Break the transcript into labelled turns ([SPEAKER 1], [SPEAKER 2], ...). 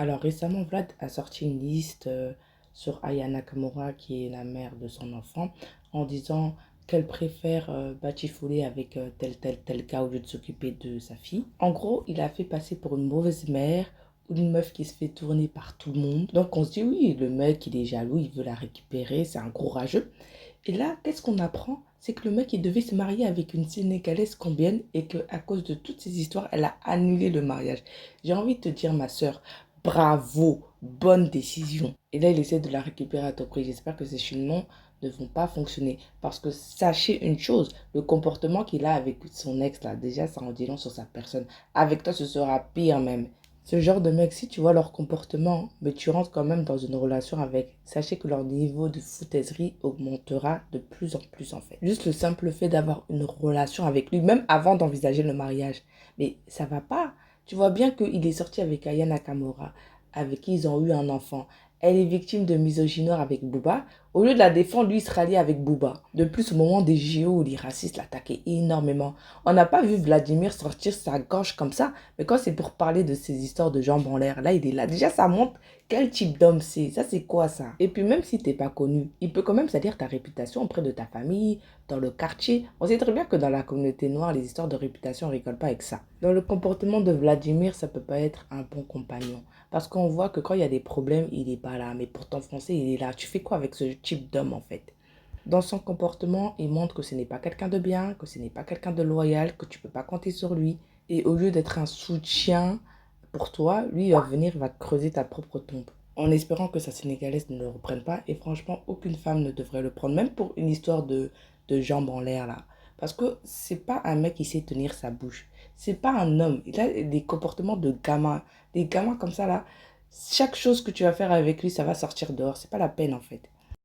[SPEAKER 1] Alors récemment, Vlad a sorti une liste sur Aya Nakamura, qui est la mère de son enfant, en disant qu'elle préfère batifoler avec tel gars au lieu de s'occuper de sa fille. En gros, il a fait passer pour une mauvaise mère ou une meuf qui se fait tourner par tout le monde. Donc on se dit oui, le mec il est jaloux, il veut la récupérer, c'est un gros rageux. Et là, qu'est-ce qu'on apprend? C'est que le mec il devait se marier avec une Sénégalaise colombienne et qu'à cause de toutes ces histoires, elle a annulé le mariage. J'ai envie de te dire, ma soeur, bravo, bonne décision. Et là, il essaie de la récupérer à tout prix. J'espère que ces cheminements ne vont pas fonctionner. Parce que sachez une chose, le comportement qu'il a avec son ex, là, déjà, ça en dit long sur sa personne. Avec toi, ce sera pire même. Ce genre de mec, si tu vois leur comportement, mais tu rentres quand même dans une relation avec, sachez que leur niveau de foutaiserie augmentera de plus en plus en fait. Juste le simple fait d'avoir une relation avec lui, même avant d'envisager le mariage. Mais ça va pas. Tu vois bien qu'il est sorti avec Aya Nakamura, avec qui ils ont eu un enfant. Elle est victime de misogynie avec Booba. Au lieu de la défendre, lui, il se rallie avec Booba. De plus, au moment des JO où les racistes l'attaquaient énormément, on n'a pas vu Vladimir sortir sa gorge comme ça, mais quand c'est pour parler de ces histoires de jambes en l'air, là, il est là. Déjà, ça montre quel type d'homme c'est. Ça, c'est quoi ça? Et puis, même si t'es pas connu, il peut quand même salir ta réputation auprès de ta famille, dans le quartier. On sait très bien que dans la communauté noire, les histoires de réputation ne rigolent pas avec ça. Dans le comportement de Vladimir, ça peut pas être un bon compagnon. Parce qu'on voit que quand il y a des problèmes, il est pas là. Mais pour ton français, il est là. Tu fais quoi avec ce type d'homme, en fait? Dans son comportement, il montre que ce n'est pas quelqu'un de bien, que ce n'est pas quelqu'un de loyal, que tu ne peux pas compter sur lui. Et au lieu d'être un soutien pour toi, lui, il va venir, il va creuser ta propre tombe. En espérant que sa sénégalaise ne le reprenne pas. Et franchement, aucune femme ne devrait le prendre, même pour une histoire de jambes en l'air, là. Parce que c'est pas un mec qui sait tenir sa bouche. C'est pas un homme. Il a des comportements de gamin. Des gamins comme ça, là. Chaque chose que tu vas faire avec lui, ça va sortir dehors. C'est pas la peine, en fait.